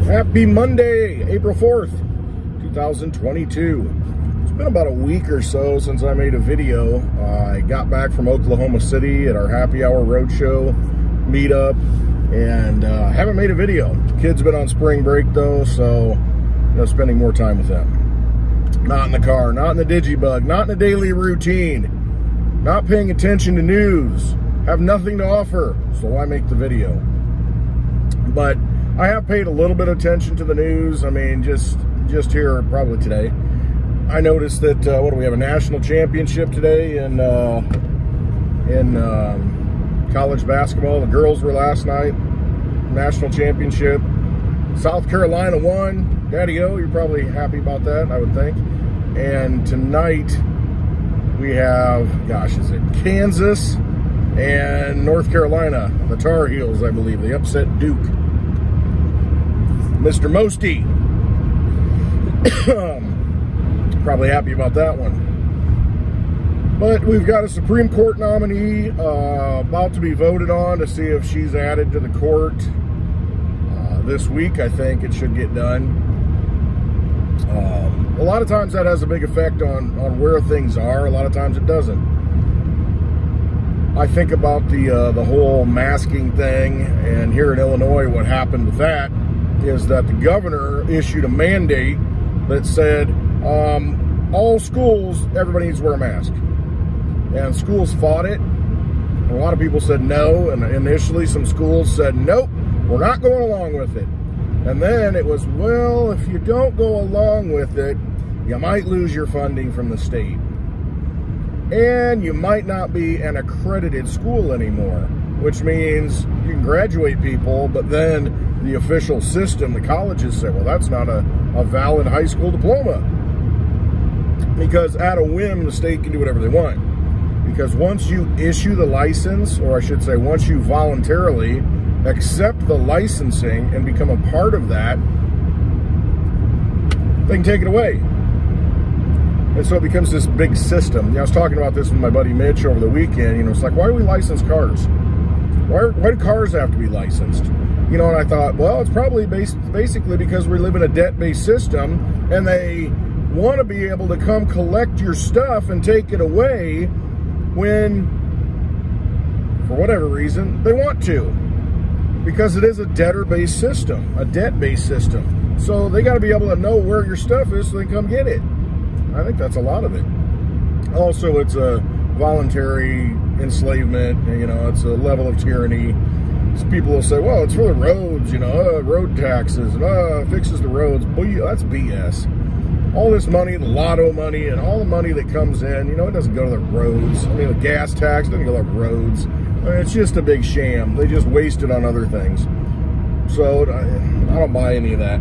Happy Monday, April 4th, 2022. It's been about a week or so since I made a video. I got back from Oklahoma City at our happy hour roadshow meetup and haven't made a video. Kids been on spring break though, so spending more time with them. Not in the car, not in the digibug, not in the daily routine, not paying attention to news, have nothing to offer, so why make the video? But I have paid a little bit of attention to the news. I mean, just here probably today. I noticed that, what do we have, a national championship today in college basketball. The girls were last night, national championship. South Carolina won. Daddy-o, you're probably happy about that, I would think. And tonight we have, gosh, is it Kansas and North Carolina, the Tar Heels, I believe. They upset Duke. Mr. Mosty. Probably happy about that one. But we've got a Supreme Court nominee about to be voted on to see if she's added to the court this week. I think it should get done. A lot of times that has a big effect on where things are. A lot of times it doesn't. I think about the whole masking thing, and here in Illinois what happened with that is that the governor issued a mandate that said all schools, everybody needs to wear a mask. And schools fought it. A lot of people said no, and initially some schools said, nope, we're not going along with it. And then it was, well, if you don't go along with it, you might lose your funding from the state. And you might not be an accredited school anymore, which means you can graduate people, but then the official system, the colleges say, well, that's not a valid high school diploma. Because at a whim, the state can do whatever they want. Because once you issue the license, or I should say, once you voluntarily accept the licensing and become a part of that, they can take it away. And so it becomes this big system. You know, I was talking about this with my buddy Mitch over the weekend. You know, it's like, why do we license cars? Why do cars have to be licensed? You know, and I thought, well, it's probably basically because we live in a debt-based system, and they want to be able to come collect your stuff and take it away when, for whatever reason, they want to. Because it is a debtor-based system, a debt-based system. So they got to be able to know where your stuff is so they can come get it. I think that's a lot of it. Also, it's a voluntary enslavement, you know, it's a level of tyranny. People will say, well, it's for the roads, you know, road taxes, and fixes the roads. Boy, that's BS. All this money, the lotto money, and all the money that comes in, you know, it doesn't go to the roads. I mean, the gas tax doesn't go to the roads. I mean, it's just a big sham. They just waste it on other things. So I don't buy any of that.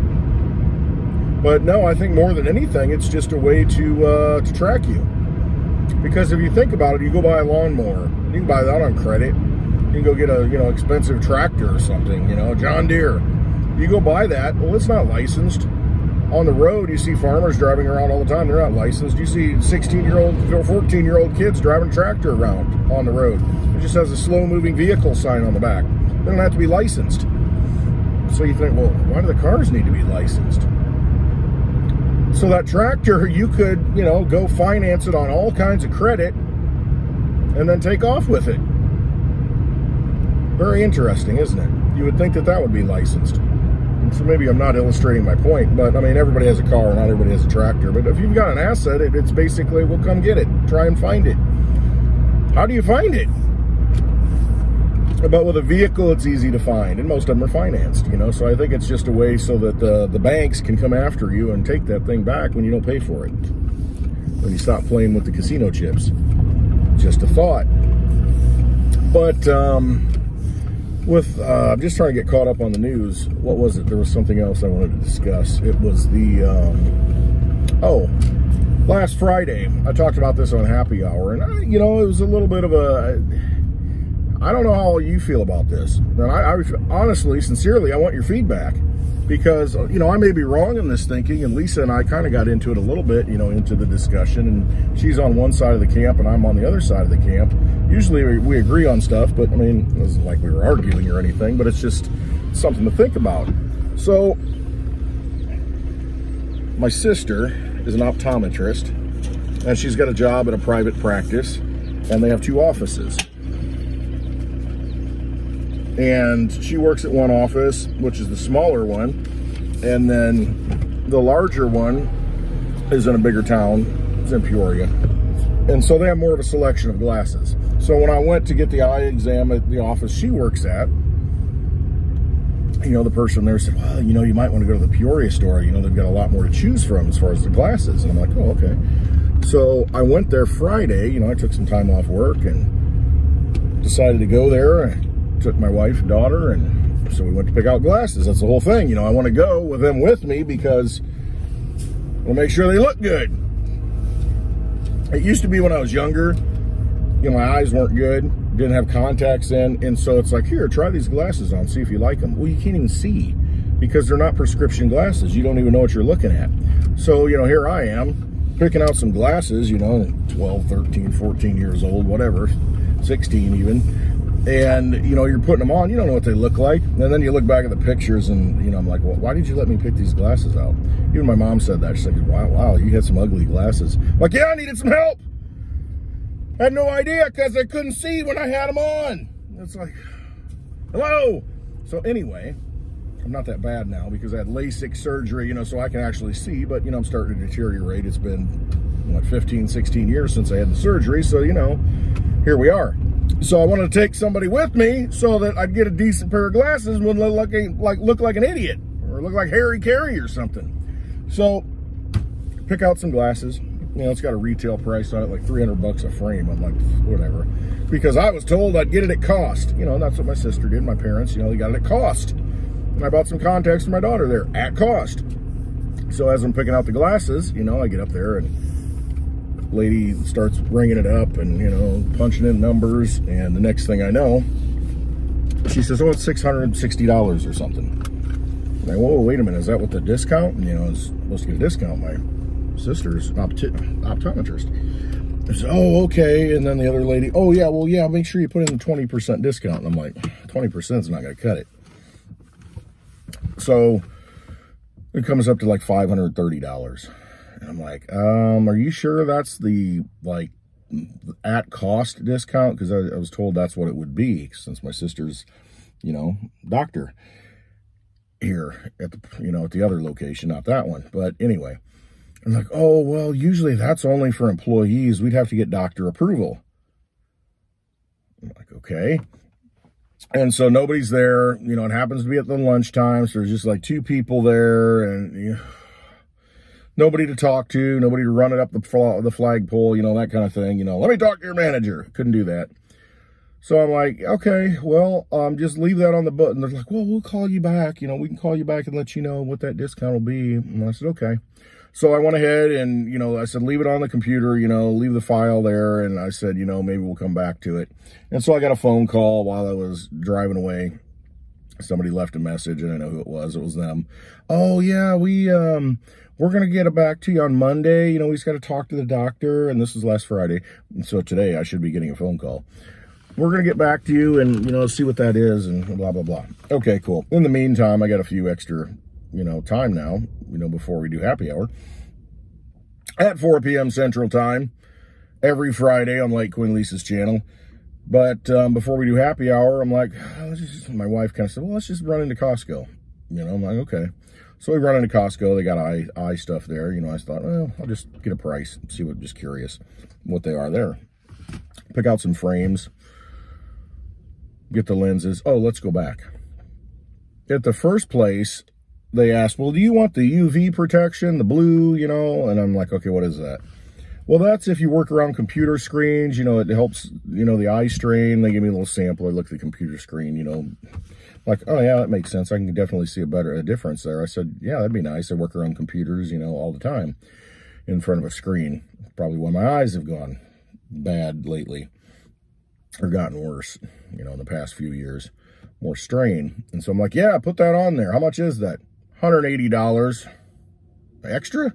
But no, I think more than anything, it's just a way to track you. Because if you think about it, you go buy a lawnmower. You can buy that on credit. You can go get a, you know, expensive tractor or something, you know, John Deere. You go buy that, well, it's not licensed. On the road, you see farmers driving around all the time. They're not licensed. You see 16-year-old, 14-year-old kids driving a tractor around on the road. It just has a slow-moving vehicle sign on the back. They don't have to be licensed. So you think, well, why do the cars need to be licensed? So that tractor, you could, you know, go finance it on all kinds of credit and then take off with it. Very interesting, isn't it? You would think that that would be licensed. And so maybe I'm not illustrating my point, but I mean, everybody has a car, not everybody has a tractor. But if you've got an asset, it's basically, well, come get it. Try and find it. How do you find it? But with a vehicle, it's easy to find, and most of them are financed, you know. So I think it's just a way so that the banks can come after you and take that thing back when you don't pay for it. When you stop playing with the casino chips. Just a thought. But I'm just trying to get caught up on the news. What was it? There was something else I wanted to discuss. It was the, last Friday, I talked about this on Happy Hour, and you know, it was a little bit of a, I don't know how you feel about this. And I honestly, sincerely, I want your feedback. Because, you know, I may be wrong in this thinking, and Lisa and I kind of got into it a little bit, you know, into the discussion, and she's on one side of the camp and I'm on the other side of the camp. Usually we agree on stuff, but I mean, it wasn't like we were arguing or anything, but it's just something to think about. So my sister is an optometrist, and she's got a job at a private practice, and they have 2 offices. And she works at one office, which is the smaller one, and then the larger one is in a bigger town. It's in Peoria. And so they have more of a selection of glasses. So when I went to get the eye exam at the office she works at, you know, the person there said, well, you know, you might want to go to the Peoria store. You know, they've got a lot more to choose from as far as the glasses. And I'm like, oh, okay. So I went there Friday. You know, I took some time off work and decided to go there. I took my wife and daughter, and so we went to pick out glasses. That's the whole thing. You know, I want to go with them with me because I want to make sure they look good. It used to be when I was younger, you know, my eyes weren't good, didn't have contacts in, and so it's like, here, try these glasses on, see if you like them. Well, you can't even see because they're not prescription glasses. You don't even know what you're looking at. So, you know, here I am picking out some glasses, you know, 12, 13, 14 years old, whatever, 16 even. And, you know, you're putting them on, you don't know what they look like. And then you look back at the pictures and, you know, I'm like, well, why did you let me pick these glasses out? Even my mom said that. She's like, wow, you had some ugly glasses. I'm like, yeah, I needed some help. I had no idea because I couldn't see when I had them on. It's like, hello. So anyway, I'm not that bad now because I had LASIK surgery, you know, so I can actually see, but, you know, I'm starting to deteriorate. It's been, what, 15, 16 years since I had the surgery. So, you know, here we are. So I wanted to take somebody with me so that I'd get a decent pair of glasses and wouldn't look like an idiot or look like Harry Carey or something. So pick out some glasses. You know, it's got a retail price on it, like $300 a frame. I'm like, whatever. Because I was told I'd get it at cost. You know, that's what my sister did. My parents, you know, they got it at cost. And I bought some contacts for my daughter there at cost. So as I'm picking out the glasses, you know, I get up there and lady starts ringing it up and, you know, punching in numbers, and the next thing I know, she says, oh, it's $660 or something. And I, whoa, wait a minute, is that with the discount? And, you know, I was supposed to get a discount. My sister's an optometrist. I said, oh, okay. And then the other lady, oh, yeah, well, yeah, make sure you put in the 20% discount. And I'm like, 20% is not going to cut it. So it comes up to like $530. And I'm like, are you sure that's the, like, at cost discount? Because I was told that's what it would be since my sister's, you know, doctor here at the, you know, at the other location, not that one. But anyway, I'm like, oh, well, usually that's only for employees. We'd have to get doctor approval. I'm like, okay. And so nobody's there. You know, it happens to be at the lunchtime. So there's just like 2 people there, and, you know, nobody to talk to, nobody to run it up the flagpole, you know, that kind of thing. You know, let me talk to your manager. Couldn't do that. So I'm like, okay, well, just leave that on the button. They're like, well, we'll call you back. You know, we can call you back and let you know what that discount will be. And I said, okay. So I went ahead and, you know, I said, leave it on the computer, you know, leave the file there. And I said, you know, maybe we'll come back to it. And so I got a phone call while I was driving away. Somebody left a message, and I know who it was. It was them. Oh, yeah, we're going to get it back to you on Monday. You know, we just got to talk to the doctor. And this was last Friday. And so today I should be getting a phone call. We're going to get back to you and, you know, see what that is and blah, blah, blah. Okay, cool. In the meantime, I got a few extra, you know, time now, you know, before we do happy hour. At 4 p.m. Central Time, every Friday on Lake Queen Lisa's channel. But before we do happy hour, I'm like, my wife kind of said, well, let's just run into Costco. You know, I'm like, okay. So we run into Costco. They got eye stuff there. You know, I thought, well, I'll just get a price and see what, just curious what they are there. Pick out some frames. Get the lenses. Oh, let's go back. At the first place, they asked, well, do you want the UV protection, the blue, you know? And I'm like, okay, what is that? Well, that's if you work around computer screens, you know, it helps, you know, the eye strain. They give me a little sample. I look at the computer screen, you know, like, oh, yeah, that makes sense. I can definitely see a difference there. I said, yeah, that'd be nice. I work around computers, you know, all the time in front of a screen. Probably why my eyes have gone bad lately or gotten worse, you know, in the past few years. More strain. And so I'm like, yeah, put that on there. How much is that? $180 extra?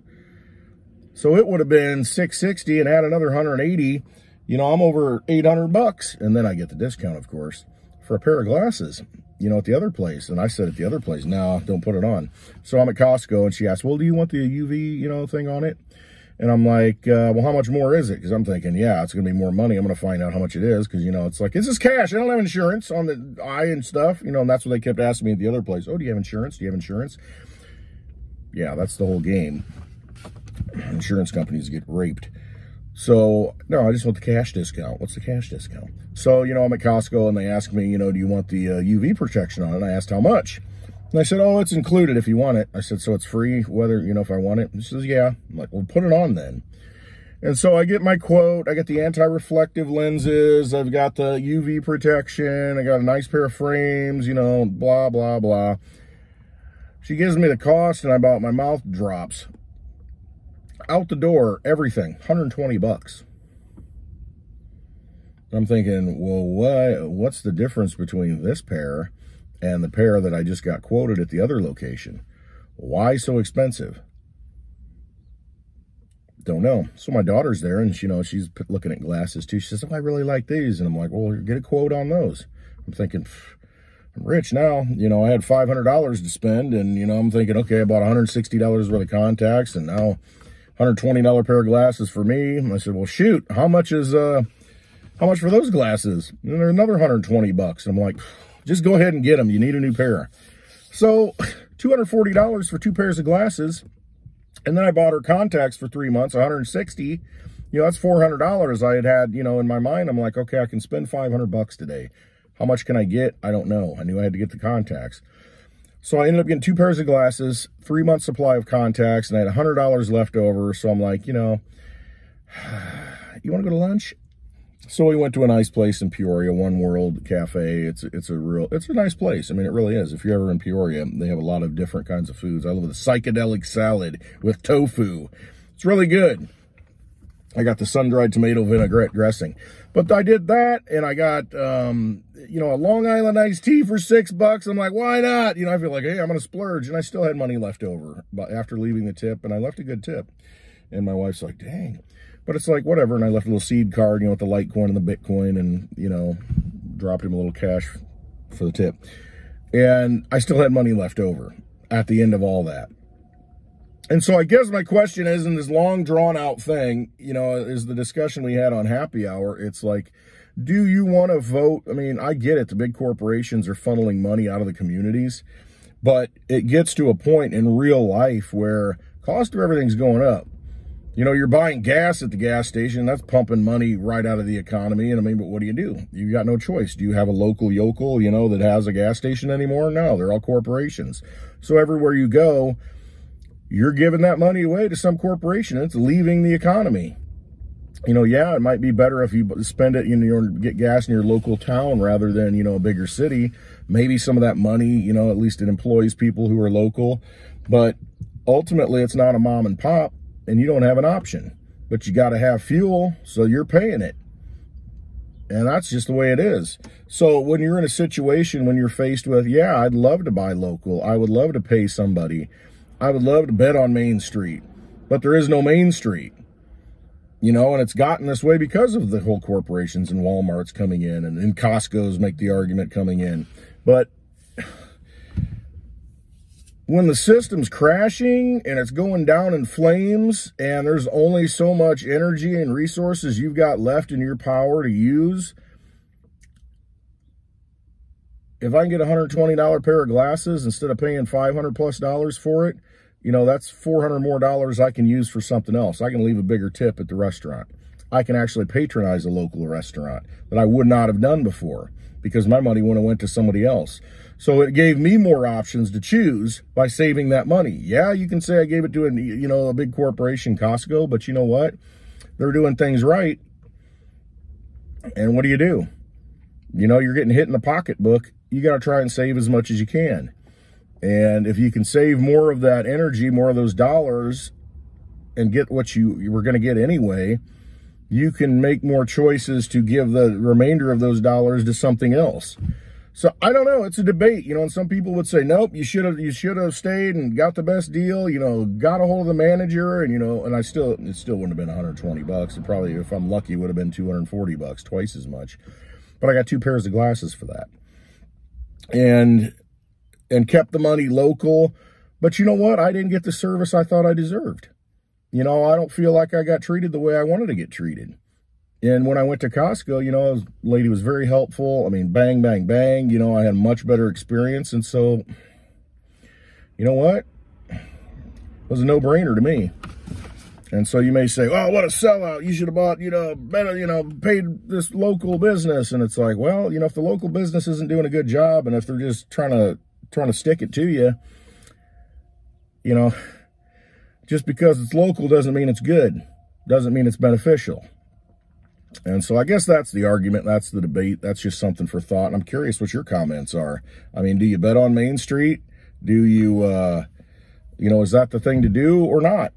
So it would have been $660 and add another $180. You know, I'm over $800. And then I get the discount, of course, for a pair of glasses. you know, at the other place. And I said at the other place, no, don't put it on. So I'm at Costco, and she asked, well, do you want the UV, you know, thing on it? And I'm like, well, how much more is it? Because I'm thinking, yeah, it's going to be more money. I'm going to find out how much it is, because, you know, it's like, this is cash. I don't have insurance on the eye and stuff, you know, and that's what they kept asking me at the other place. Oh, do you have insurance? Do you have insurance? Yeah, that's the whole game. Insurance companies get raped. So, no, I just want the cash discount. What's the cash discount? So, you know, I'm at Costco, and they ask me, you know, do you want the UV protection on it? And I asked how much. And I said, oh, it's included if you want it. I said, so it's free, whether, you know, if I want it? She says, yeah. I'm like, well, put it on then. And so I get my quote. I get the anti-reflective lenses. I've got the UV protection. I got a nice pair of frames, you know, blah, blah, blah. She gives me the cost, and my mouth drops. Out the door, everything, 120 bucks. I'm thinking, well, what's the difference between this pair and the pair that I just got quoted at the other location? Why so expensive? Don't know. So my daughter's there, and you know, she's looking at glasses too. She says, oh, I really like these. And I'm like, well, get a quote on those. I'm thinking, I'm rich now. You know, I had $500 to spend, and, you know, I'm thinking, okay, I bought $160 worth of contacts, and now $120 pair of glasses for me. And I said, well, shoot, how much for those glasses? And they're another 120 bucks. And I'm like, just go ahead and get them. You need a new pair. So $240 for 2 pairs of glasses. And then I bought her contacts for 3 months, $160. You know, that's $400 I had, you know, in my mind. I'm like, okay, I can spend 500 bucks today. How much can I get? I don't know. I knew I had to get the contacts. So I ended up getting 2 pairs of glasses, 3 months supply of contacts, and I had $100 left over. So I'm like, you know, you want to go to lunch? So we went to a nice place in Peoria, One World Cafe. It's a nice place. I mean, it really is. If you're ever in Peoria, they have a lot of different kinds of foods. I love the psychedelic salad with tofu. It's really good. I got the sun-dried tomato vinaigrette dressing. But I did that, and I got, you know, a Long Island iced tea for $6. I'm like, why not? You know, I feel like, hey, I'm going to splurge. And I still had money left over after leaving the tip, and I left a good tip. And my wife's like, dang. But it's like, whatever. And I left a little seed card, you know, with the Litecoin and the Bitcoin, and, you know, dropped him a little cash for the tip. And I still had money left over at the end of all that. And so I guess my question is, in this long drawn out thing, you know, is the discussion we had on Happy Hour. It's like, do you want to vote? I mean, I get it. The big corporations are funneling money out of the communities, but it gets to a point in real life where cost of everything's going up. You know, you're buying gas at the gas station. That's pumping money right out of the economy. And I mean, but what do? You got no choice. Do you have a local yokel, you know, that has a gas station anymore? No, they're all corporations. So everywhere you go, you're giving that money away to some corporation. It's leaving the economy. You know, yeah, it might be better if you spend it, you know, get gas in your local town rather than, you know, a bigger city. Maybe some of that money, you know, at least it employs people who are local. But ultimately, it's not a mom and pop, and you don't have an option. But you got to have fuel, so you're paying it. And that's just the way it is. So when you're in a situation when you're faced with, yeah, I'd love to buy local. I would love to pay somebody. I would love to bet on Main Street, but there is no Main Street, you know, and it's gotten this way because of the whole corporations and Walmart's coming in, and Costco's make the argument coming in. But when the system's crashing and it's going down in flames and there's only so much energy and resources you've got left in your power to use, if I can get a $120 pair of glasses instead of paying $500+ for it, you know, that's $400 more I can use for something else. I can leave a bigger tip at the restaurant. I can actually patronize a local restaurant that I would not have done before because my money wouldn't have went to somebody else. So it gave me more options to choose by saving that money. Yeah, you can say I gave it to a big corporation, Costco, but you know what? They're doing things right. And what do? You know, you're getting hit in the pocketbook. You got to try and save as much as you can. And if you can save more of that energy, more of those dollars, and get what you were going to get anyway, you can make more choices to give the remainder of those dollars to something else. So I don't know. It's a debate, you know, and some people would say, nope, you should have stayed and got the best deal, you know, got a hold of the manager, and, you know, and it still wouldn't have been 120 bucks. It probably, if I'm lucky, would have been 240 bucks, twice as much. But I got 2 pairs of glasses for that. and kept the money local. But you know what? I didn't get the service I thought I deserved. You know, I don't feel like I got treated the way I wanted to get treated. And when I went to Costco, you know, the lady was very helpful. I mean, bang, bang, bang. You know, I had a much better experience. And so, you know what? It was a no-brainer to me. And so you may say, oh, what a sellout. You should have bought, better, paid this local business. And it's like, well, if the local business isn't doing a good job, and if they're just trying to stick it to you, just because it's local doesn't mean it's good. Doesn't mean it's beneficial. And so I guess that's the argument. That's the debate. That's just something for thought. And I'm curious what your comments are. I mean, do you bet on Main Street? Do you, is that the thing to do or not?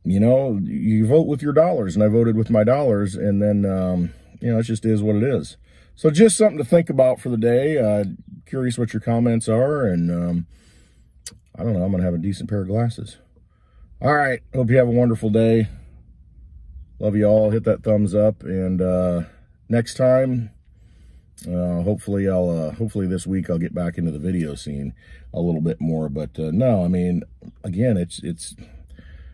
You vote with your dollars, and I voted with my dollars, and then, it just is what it is. So just something to think about for the day. Curious what your comments are, and I don't know, I'm going to have a decent pair of glasses. All right, hope you have a wonderful day. Love you all. Hit that thumbs up, and next time, hopefully this week I'll get back into the video scene a little bit more. But no, I mean, again, it's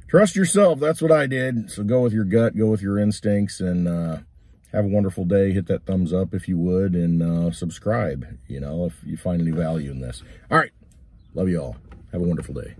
trust yourself. That's what I did. So go with your gut, go with your instincts, and have a wonderful day. Hit that thumbs up if you would, and subscribe, if you find any value in this. All right. Love you all. Have a wonderful day.